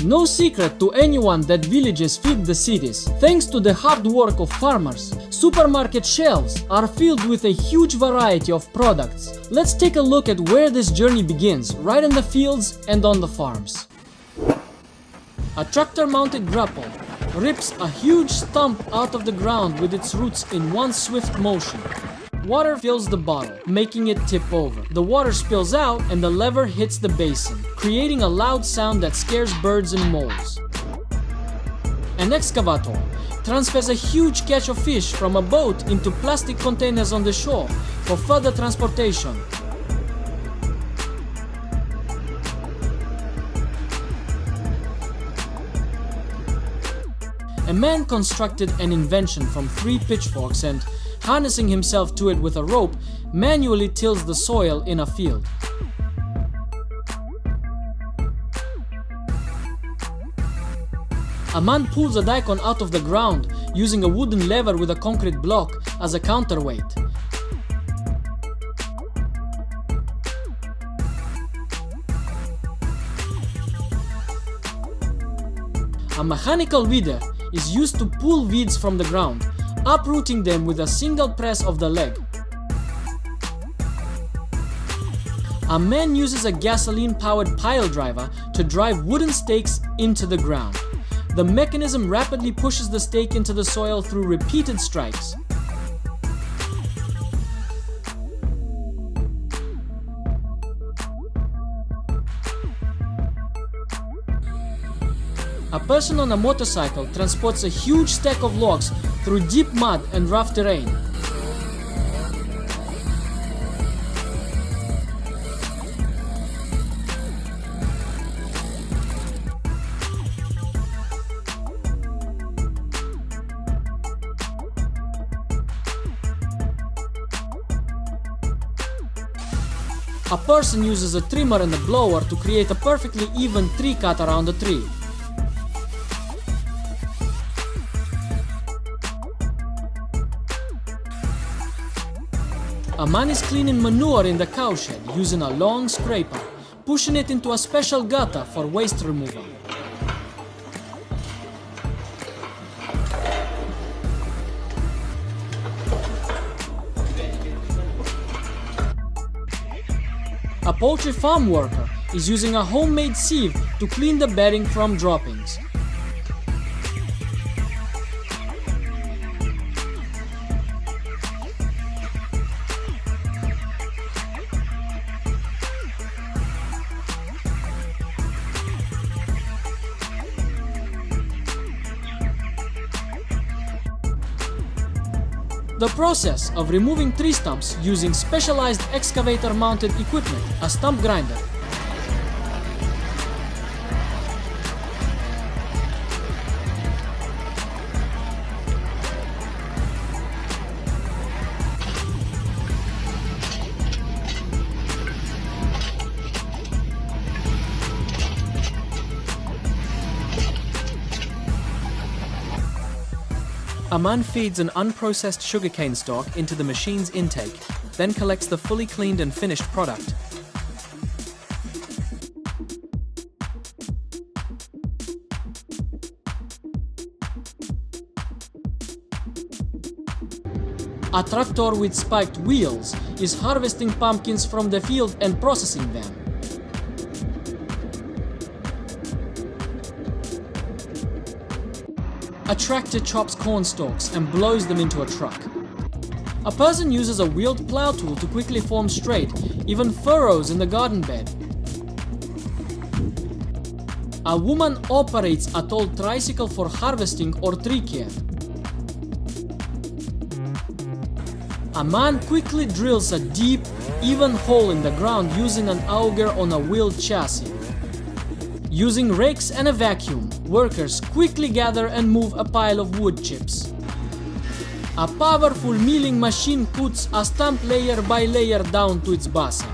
No secret to anyone that villages feed the cities. Thanks to the hard work of farmers, supermarket shelves are filled with a huge variety of products. Let's take a look at where this journey begins, right in the fields and on the farms. A tractor-mounted grapple rips a huge stump out of the ground with its roots in one swift motion. Water fills the bottle, making it tip over. The water spills out and the lever hits the basin, creating a loud sound that scares birds and moles. An excavator transfers a huge catch of fish from a boat into plastic containers on the shore for further transportation. A man constructed an invention from 3 pitchforks and, harnessing himself to it with a rope, manually tills the soil in a field. A man pulls a daikon out of the ground using a wooden lever with a concrete block as a counterweight. A mechanical weeder is used to pull weeds from the ground, uprooting them with a single press of the leg. A man uses a gasoline-powered pile driver to drive wooden stakes into the ground. The mechanism rapidly pushes the stake into the soil through repeated strikes. A person on a motorcycle transports a huge stack of logs through deep mud and rough terrain. A person uses a trimmer and a blower to create a perfectly even tree cut around a tree. A man is cleaning manure in the cowshed using a long scraper, pushing it into a special gutter for waste removal. A poultry farm worker is using a homemade sieve to clean the bedding from droppings. The process of removing tree stumps using specialized excavator-mounted equipment, a stump grinder. A man feeds an unprocessed sugarcane stalk into the machine's intake, then collects the fully cleaned and finished product. A tractor with spiked wheels is harvesting pumpkins from the field and processing them. A tractor chops corn stalks and blows them into a truck. A person uses a wheeled plow tool to quickly form straight, even furrows in the garden bed. A woman operates a tall tricycle for harvesting or tree care. A man quickly drills a deep, even hole in the ground using an auger on a wheeled chassis. Using rakes and a vacuum, workers quickly gather and move a pile of wood chips. A powerful milling machine puts a stump layer by layer down to its basin.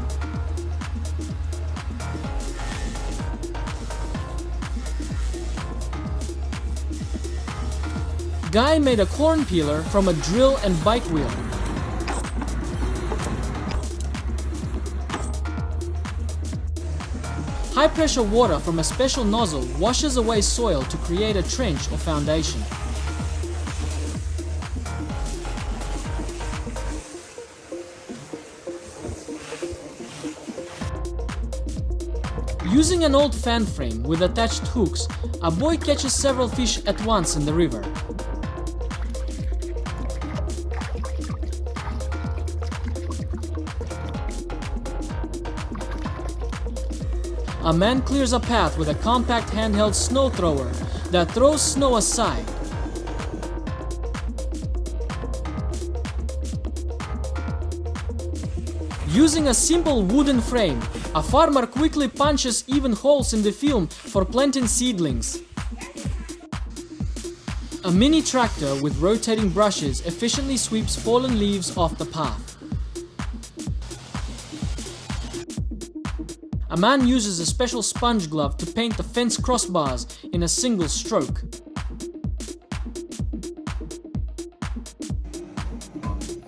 Guy made a corn peeler from a drill and bike wheel. High-pressure water from a special nozzle washes away soil to create a trench or foundation. Using an old fan frame with attached hooks, a boy catches several fish at once in the river. A man clears a path with a compact handheld snow thrower that throws snow aside. Using a simple wooden frame, a farmer quickly punches even holes in the film for planting seedlings. A mini tractor with rotating brushes efficiently sweeps fallen leaves off the path. A man uses a special sponge glove to paint the fence crossbars in a single stroke.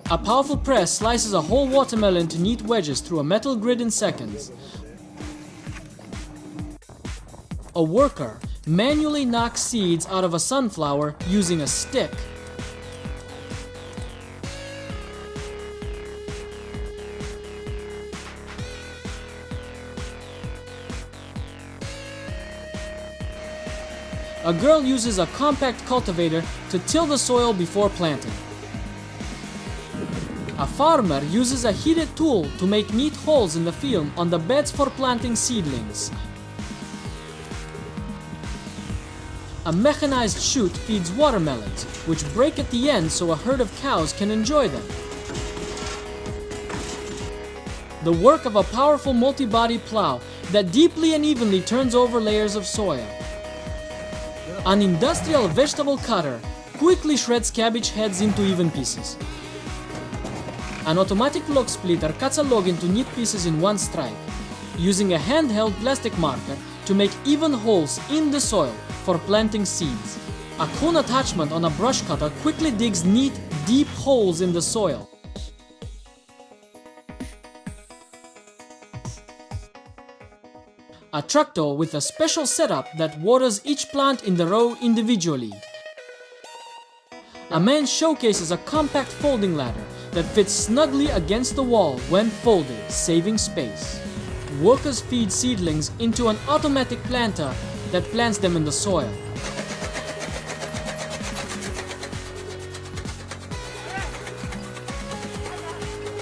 A powerful press slices a whole watermelon to neat wedges through a metal grid in seconds. A worker manually knocks seeds out of a sunflower using a stick. A girl uses a compact cultivator to till the soil before planting. A farmer uses a heated tool to make neat holes in the film on the beds for planting seedlings. A mechanized chute feeds watermelons, which break at the end so a herd of cows can enjoy them. The work of a powerful multi-body plow that deeply and evenly turns over layers of soil. An industrial vegetable cutter quickly shreds cabbage heads into even pieces. An automatic log splitter cuts a log into neat pieces in one strike, using a handheld plastic marker to make even holes in the soil for planting seeds. A cone attachment on a brush cutter quickly digs neat, deep holes in the soil. A tractor with a special setup that waters each plant in the row individually. A man showcases a compact folding ladder that fits snugly against the wall when folded, saving space. Workers feed seedlings into an automatic planter that plants them in the soil.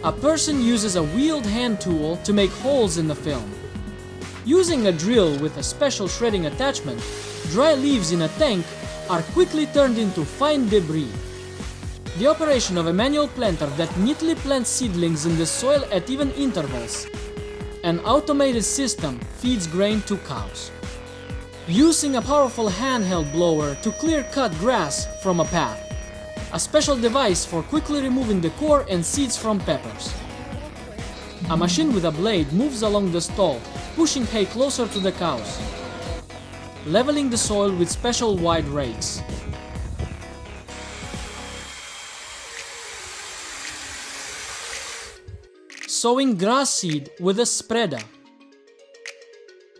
A person uses a wheeled hand tool to make holes in the film. Using a drill with a special shredding attachment, dry leaves in a tank are quickly turned into fine debris. The operation of a manual planter that neatly plants seedlings in the soil at even intervals. An automated system feeds grain to cows. Using a powerful handheld blower to clear-cut grass from a path. A special device for quickly removing the core and seeds from peppers. A machine with a blade moves along the stall, pushing hay closer to the cows. Leveling the soil with special wide rakes. Sowing grass seed with a spreader.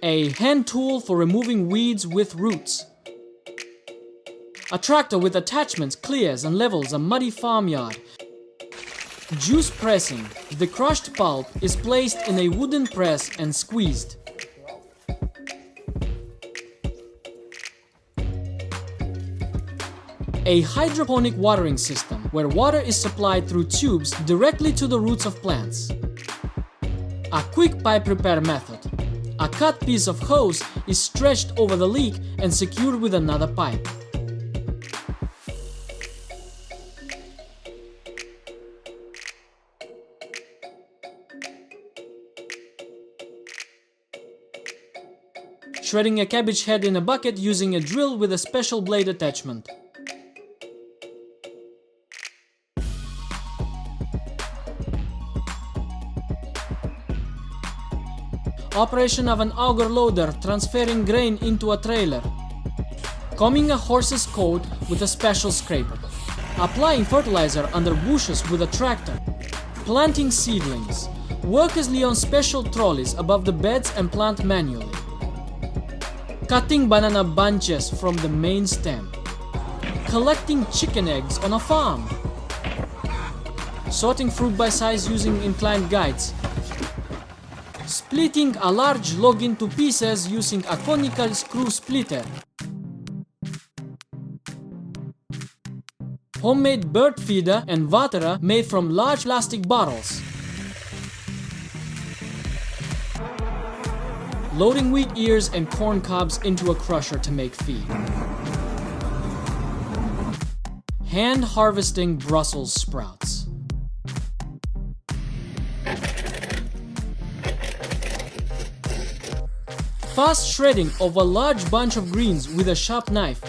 A hand tool for removing weeds with roots. A tractor with attachments clears and levels a muddy farmyard. Juice pressing. The crushed pulp is placed in a wooden press and squeezed. A hydroponic watering system where water is supplied through tubes directly to the roots of plants. A quick pipe repair method. A cut piece of hose is stretched over the leak and secured with another pipe. Shredding a cabbage head in a bucket using a drill with a special blade attachment. Operation of an auger loader transferring grain into a trailer. Combing a horse's coat with a special scraper. Applying fertilizer under bushes with a tractor. Planting seedlings. Workers lay on special trolleys above the beds and plant manually. cutting banana bunches from the main stem, collecting chicken eggs on a farm, sorting fruit by size using inclined guides, splitting a large log into pieces using a conical screw splitter, homemade bird feeder and waterer made from large plastic bottles, loading wheat ears and corn cobs into a crusher to make feed, hand harvesting Brussels sprouts, fast shredding of a large bunch of greens with a sharp knife,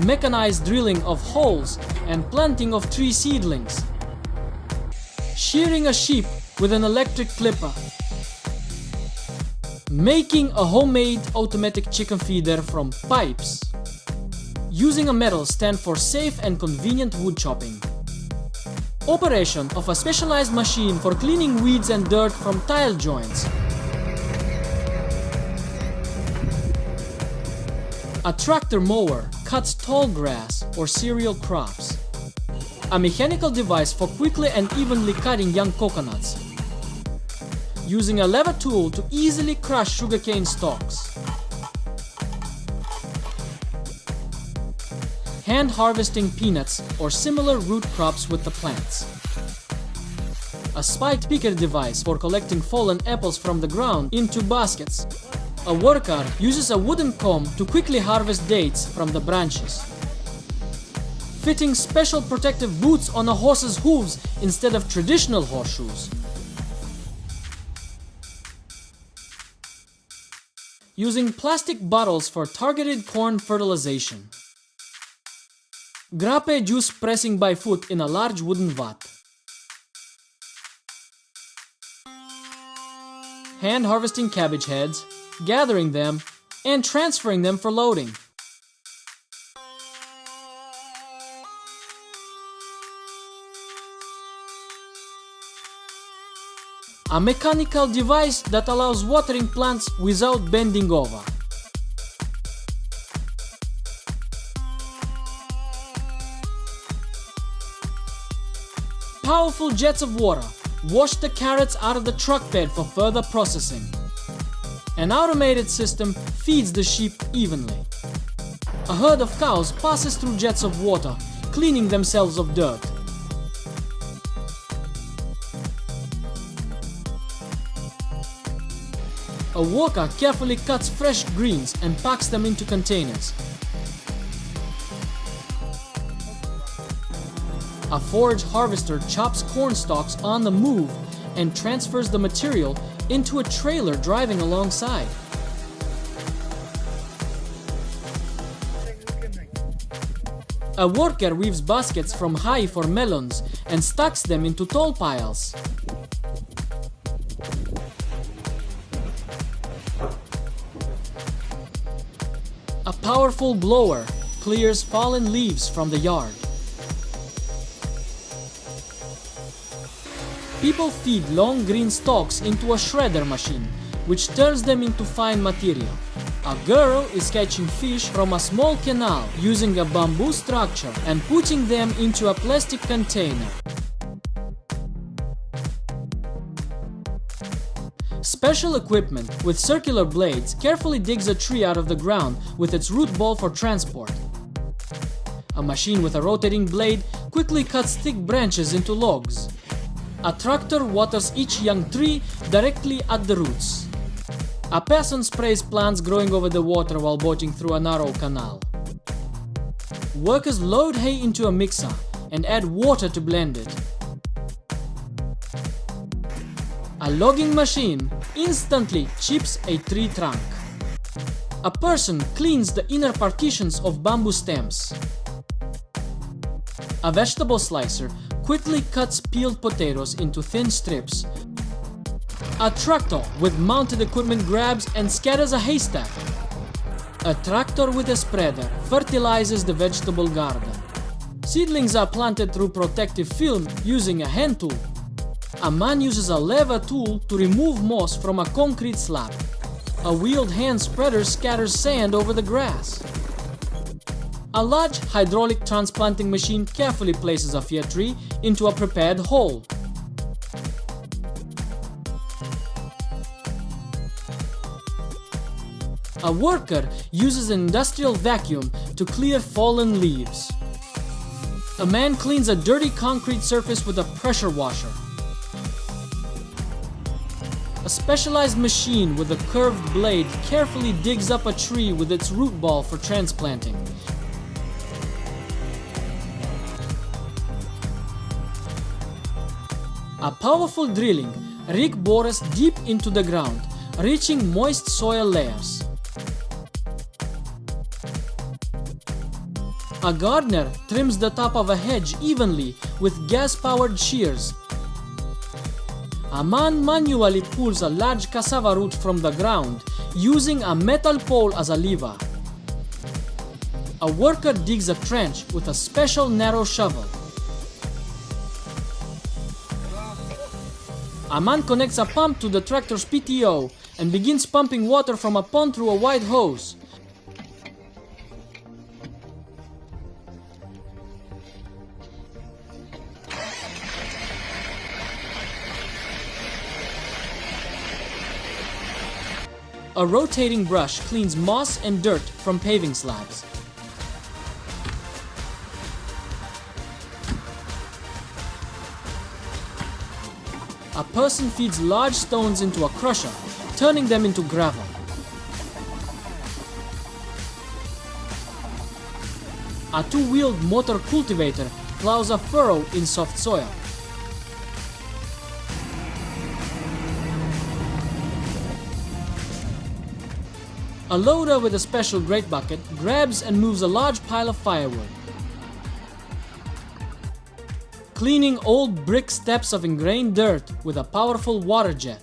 mechanized drilling of holes and planting of tree seedlings, shearing a sheep with an electric clipper, making a homemade automatic chicken feeder from pipes, using a metal stand for safe and convenient wood chopping, operation of a specialized machine for cleaning weeds and dirt from tile joints, a tractor mower cuts tall grass or cereal crops, a mechanical device for quickly and evenly cutting young coconuts, using a lever tool to easily crush sugarcane stalks, hand harvesting peanuts or similar root crops with the plants, a spiked picker device for collecting fallen apples from the ground into baskets. A worker uses a wooden comb to quickly harvest dates from the branches, fitting special protective boots on a horse's hooves instead of traditional horseshoes, using plastic bottles for targeted corn fertilization, grape juice pressing by foot in a large wooden vat, hand harvesting cabbage heads, gathering them and transferring them for loading, a mechanical device that allows watering plants without bending over, powerful jets of water wash the carrots out of the truck bed for further processing. An automated system feeds the sheep evenly. A herd of cows passes through jets of water, cleaning themselves of dirt. A worker carefully cuts fresh greens and packs them into containers. A forage harvester chops corn stalks on the move and transfers the material into a trailer driving alongside. A worker weaves baskets from hay for melons and stacks them into tall piles. A powerful blower clears fallen leaves from the yard. People feed long green stalks into a shredder machine, which turns them into fine material. A girl is catching fish from a small canal using a bamboo structure and putting them into a plastic container. Special equipment with circular blades carefully digs a tree out of the ground with its root ball for transport. A machine with a rotating blade quickly cuts thick branches into logs. A tractor waters each young tree directly at the roots. A person sprays plants growing over the water while boating through a narrow canal. Workers load hay into a mixer and add water to blend it. A logging machine instantly chips a tree trunk. A person cleans the inner partitions of bamboo stems. A vegetable slicer quickly cuts peeled potatoes into thin strips. A tractor with mounted equipment grabs and scatters a haystack. A tractor with a spreader fertilizes the vegetable garden. Seedlings are planted through protective film using a hand tool. A man uses a lever tool to remove moss from a concrete slab. A wheeled hand spreader scatters sand over the grass. A large hydraulic transplanting machine carefully places a fir tree into a prepared hole. A worker uses an industrial vacuum to clear fallen leaves. A man cleans a dirty concrete surface with a pressure washer. A specialized machine with a curved blade carefully digs up a tree with its root ball for transplanting. A powerful drilling rig bores deep into the ground, reaching moist soil layers. A gardener trims the top of a hedge evenly with gas-powered shears. A man manually pulls a large cassava root from the ground, using a metal pole as a lever. A worker digs a trench with a special narrow shovel. A man connects a pump to the tractor's PTO and begins pumping water from a pond through a wide hose. A rotating brush cleans moss and dirt from paving slabs. A person feeds large stones into a crusher, turning them into gravel. A two-wheeled motor cultivator plows a furrow in soft soil. A loader with a special grate bucket grabs and moves a large pile of firewood. Cleaning old brick steps of ingrained dirt with a powerful water jet.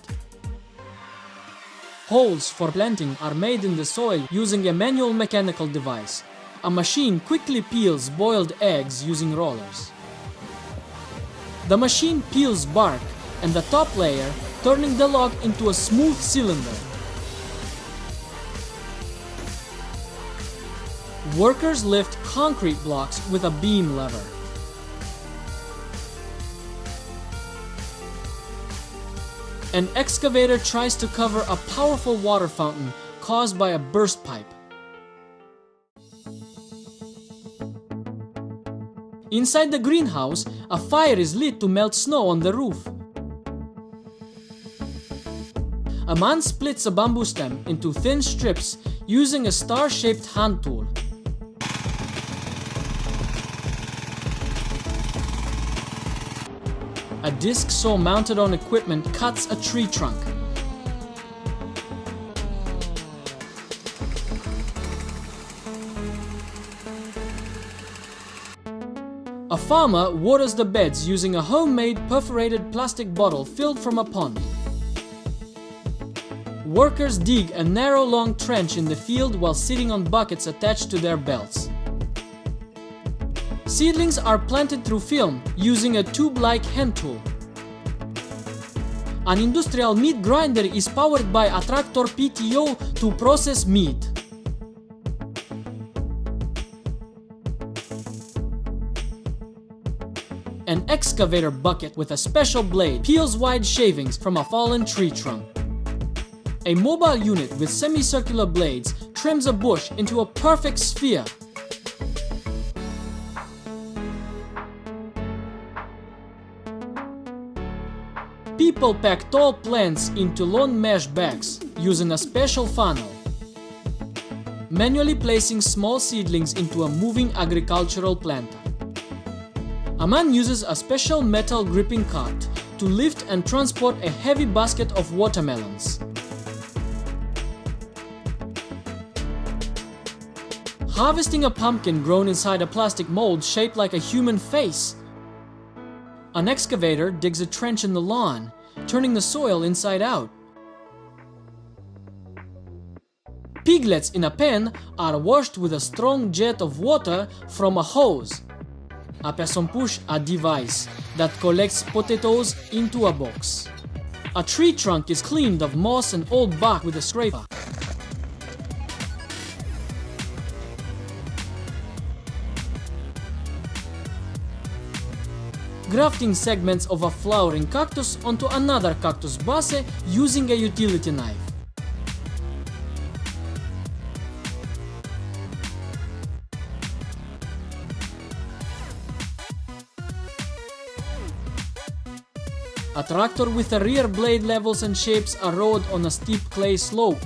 Holes for planting are made in the soil using a manual mechanical device. A machine quickly peels boiled eggs using rollers. The machine peels bark and the top layer, turning the log into a smooth cylinder. Workers lift concrete blocks with a beam lever. An excavator tries to cover a powerful water fountain caused by a burst pipe. Inside the greenhouse, a fire is lit to melt snow on the roof. A man splits a bamboo stem into thin strips using a star-shaped hand tool. A disc saw mounted on equipment cuts a tree trunk. A farmer waters the beds using a homemade perforated plastic bottle filled from a pond. Workers dig a narrow long trench in the field while sitting on buckets attached to their belts. Seedlings are planted through film using a tube-like hand tool. An industrial meat grinder is powered by a tractor PTO to process meat. An excavator bucket with a special blade peels wide shavings from a fallen tree trunk. A mobile unit with semicircular blades trims a bush into a perfect sphere. People pack tall plants into lawn mesh bags using a special funnel. Manually placing small seedlings into a moving agricultural planter. A man uses a special metal gripping cart to lift and transport a heavy basket of watermelons. Harvesting a pumpkin grown inside a plastic mold shaped like a human face. An excavator digs a trench in the lawn, turning the soil inside out. Piglets in a pen are washed with a strong jet of water from a hose. A person pushes a device that collects potatoes into a box. A tree trunk is cleaned of moss and old bark with a scraper. Grafting segments of a flowering cactus onto another cactus base using a utility knife. A tractor with a rear blade levels and shapes a road on a steep clay slope.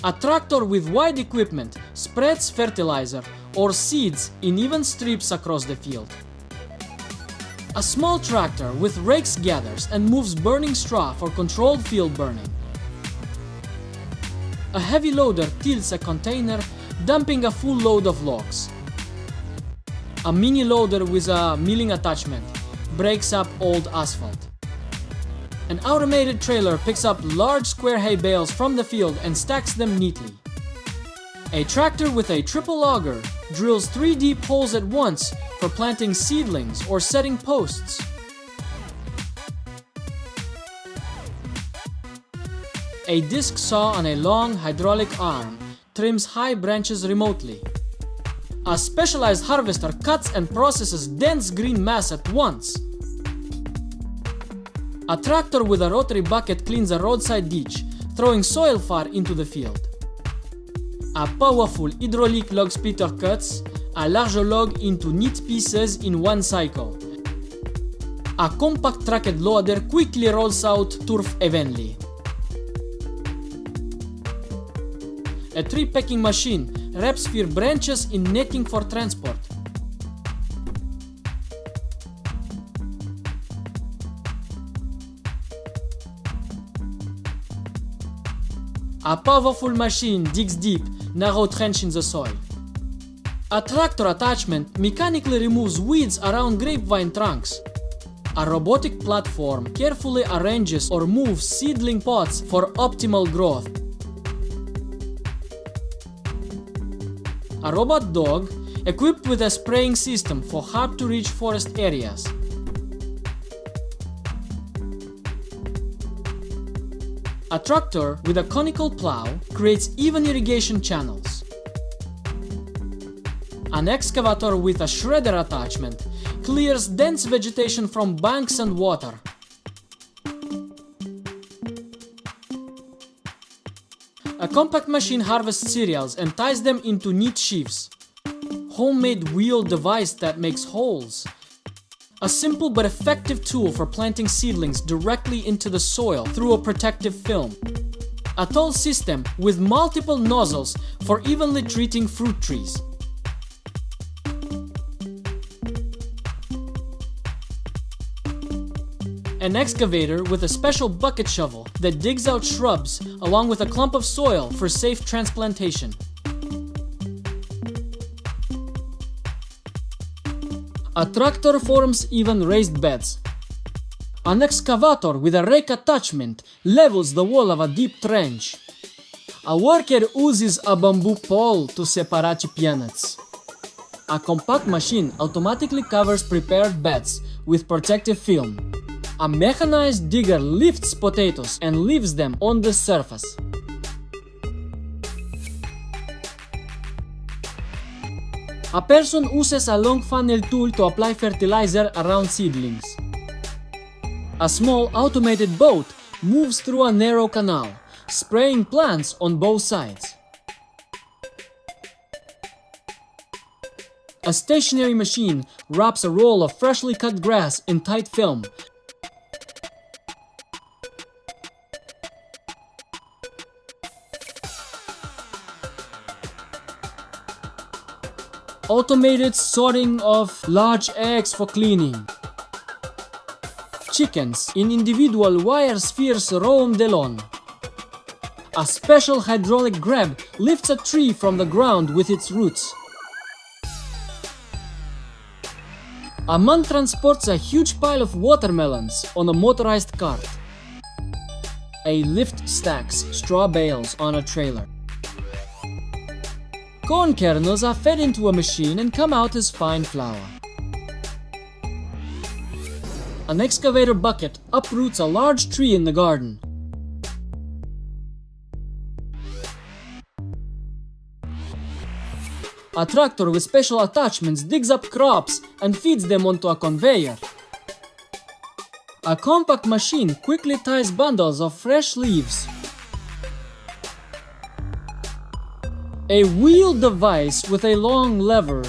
A tractor with wide equipment spreads fertilizer or seeds in even strips across the field. A small tractor with rakes gathers and moves burning straw for controlled field burning. A heavy loader tilts a container, dumping a full load of logs. A mini loader with a milling attachment breaks up old asphalt. An automated trailer picks up large square hay bales from the field and stacks them neatly. A tractor with a triple auger drills 3 deep holes at once for planting seedlings or setting posts. A disc saw on a long hydraulic arm trims high branches remotely. A specialized harvester cuts and processes dense green mass at once. A tractor with a rotary bucket cleans a roadside ditch, throwing soil far into the field. A powerful hydraulic log splitter cuts a large log into neat pieces in one cycle. A compact tracked loader quickly rolls out turf evenly. A tree packing machine wraps fir branches in netting for transport. A powerful machine digs deep, narrow trench in the soil. A tractor attachment mechanically removes weeds around grapevine trunks. A robotic platform carefully arranges or moves seedling pots for optimal growth. A robot dog equipped with a spraying system for hard-to-reach forest areas. A tractor with a conical plow creates even irrigation channels. An excavator with a shredder attachment clears dense vegetation from banks and water. A compact machine harvests cereals and ties them into neat sheaves. Homemade wheel device that makes holes. A simple but effective tool for planting seedlings directly into the soil through a protective film. A tall system with multiple nozzles for evenly treating fruit trees. An excavator with a special bucket shovel that digs out shrubs along with a clump of soil for safe transplantation. A tractor forms even raised beds. An excavator with a rake attachment levels the wall of a deep trench. A worker uses a bamboo pole to separate peanuts. A compact machine automatically covers prepared beds with protective film. A mechanized digger lifts potatoes and leaves them on the surface. A person uses a long funnel tool to apply fertilizer around seedlings. A small automated boat moves through a narrow canal, spraying plants on both sides. A stationary machine wraps a roll of freshly cut grass in tight film. Automated sorting of large eggs for cleaning. Chickens in individual wire spheres roam the lawn. A special hydraulic grab lifts a tree from the ground with its roots. A man transports a huge pile of watermelons on a motorized cart. A lift stacks straw bales on a trailer. Corn kernels are fed into a machine and come out as fine flour. An excavator bucket uproots a large tree in the garden. A tractor with special attachments digs up crops and feeds them onto a conveyor. A compact machine quickly ties bundles of fresh leaves. A wheeled device with a long lever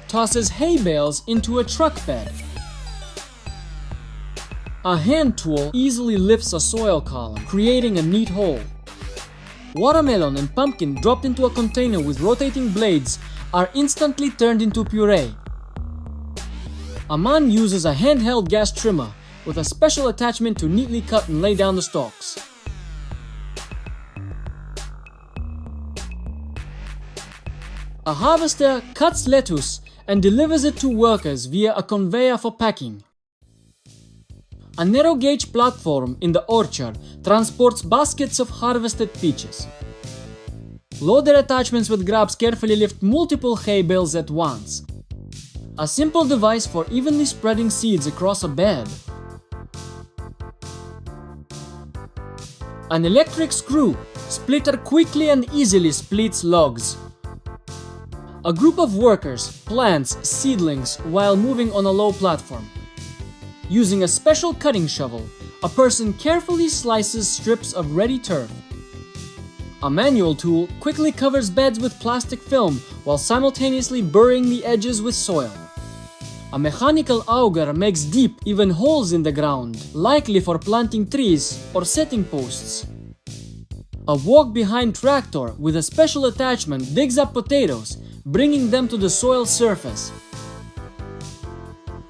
tosses hay bales into a truck bed. A hand tool easily lifts a soil column, creating a neat hole. Watermelon and pumpkin dropped into a container with rotating blades are instantly turned into puree. A man uses a handheld gas trimmer with a special attachment to neatly cut and lay down the stalks. A harvester cuts lettuce and delivers it to workers via a conveyor for packing. A narrow gauge platform in the orchard transports baskets of harvested peaches. Loader attachments with grabs carefully lift multiple hay bales at once. A simple device for evenly spreading seeds across a bed. An electric screw splitter quickly and easily splits logs. A group of workers plants seedlings while moving on a low platform. Using a special cutting shovel, a person carefully slices strips of ready turf. A manual tool quickly covers beds with plastic film while simultaneously burying the edges with soil. A mechanical auger makes deep, even holes in the ground, likely for planting trees or setting posts. A walk-behind tractor with a special attachment digs up potatoes, bringing them to the soil surface.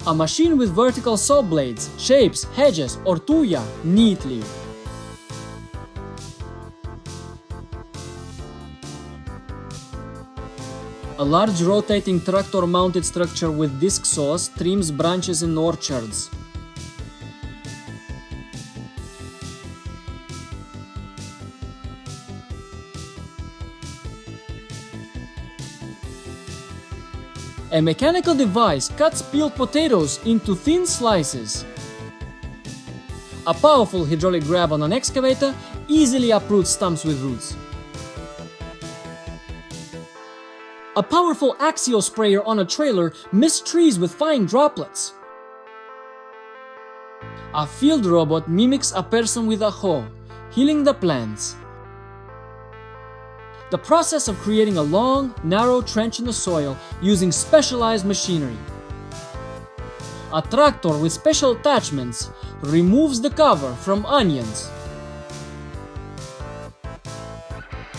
A machine with vertical saw blades shapes hedges or tuya neatly. A large rotating tractor-mounted structure with disc saws trims branches in orchards. A mechanical device cuts peeled potatoes into thin slices. A powerful hydraulic grab on an excavator easily uproots stumps with roots. A powerful axial sprayer on a trailer mists trees with fine droplets. A field robot mimics a person with a hoe, healing the plants. The process of creating a long, narrow trench in the soil using specialized machinery. A tractor with special attachments removes the cover from onions.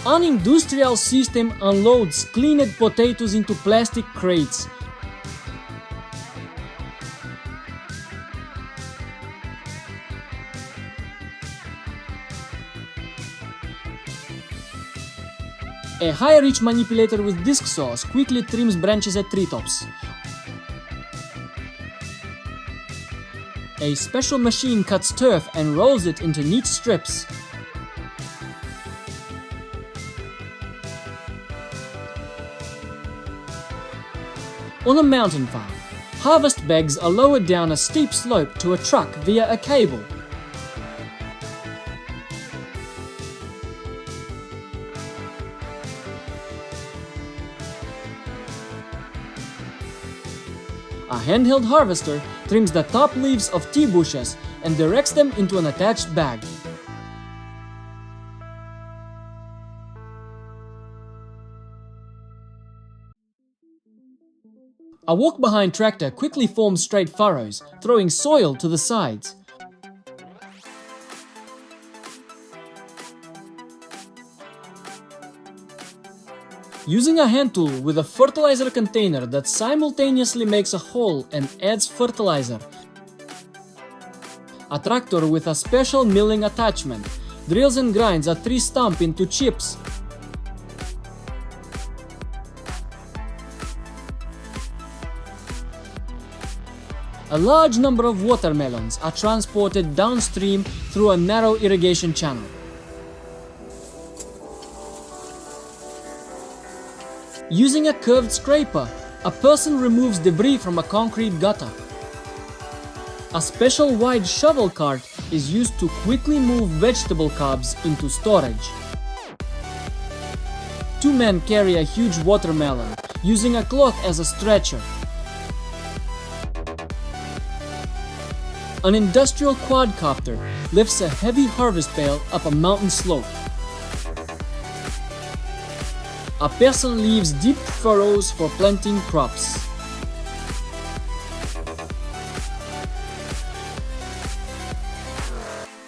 An industrial system unloads cleaned potatoes into plastic crates. A high-reach manipulator with disc saws quickly trims branches at treetops. A special machine cuts turf and rolls it into neat strips. On a mountain farm, harvest bags are lowered down a steep slope to a truck via a cable. A handheld harvester trims the top leaves of tea bushes and directs them into an attached bag. A walk-behind tractor quickly forms straight furrows, throwing soil to the sides. Using a hand tool with a fertilizer container that simultaneously makes a hole and adds fertilizer. A tractor with a special milling attachment drills and grinds a tree stump into chips. A large number of watermelons are transported downstream through a narrow irrigation channel. Using a curved scraper, a person removes debris from a concrete gutter. A special wide shovel cart is used to quickly move vegetable cobs into storage. Two men carry a huge watermelon, using a cloth as a stretcher. An industrial quadcopter lifts a heavy harvest bale up a mountain slope. A person leaves deep furrows for planting crops.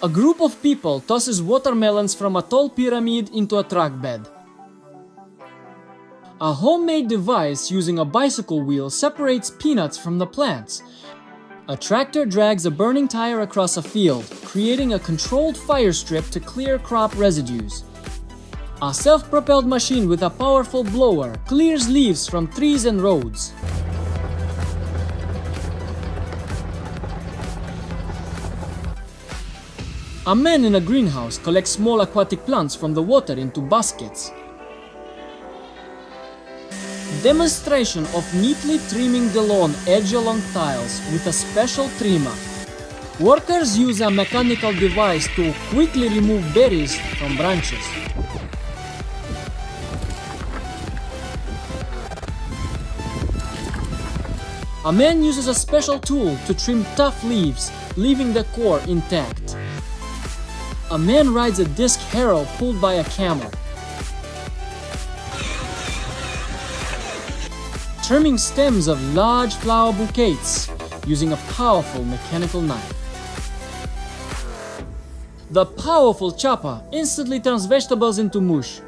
A group of people tosses watermelons from a tall pyramid into a truck bed. A homemade device using a bicycle wheel separates peanuts from the plants. A tractor drags a burning tire across a field, creating a controlled fire strip to clear crop residues. A self-propelled machine with a powerful blower clears leaves from trees and roads. A man in a greenhouse collects small aquatic plants from the water into baskets. Demonstration of neatly trimming the lawn edge along tiles with a special trimmer. Workers use a mechanical device to quickly remove berries from branches. A man uses a special tool to trim tough leaves, leaving the core intact. A man rides a disc harrow pulled by a camel. Trimming stems of large flower bouquets using a powerful mechanical knife. The powerful chopper instantly turns vegetables into mush.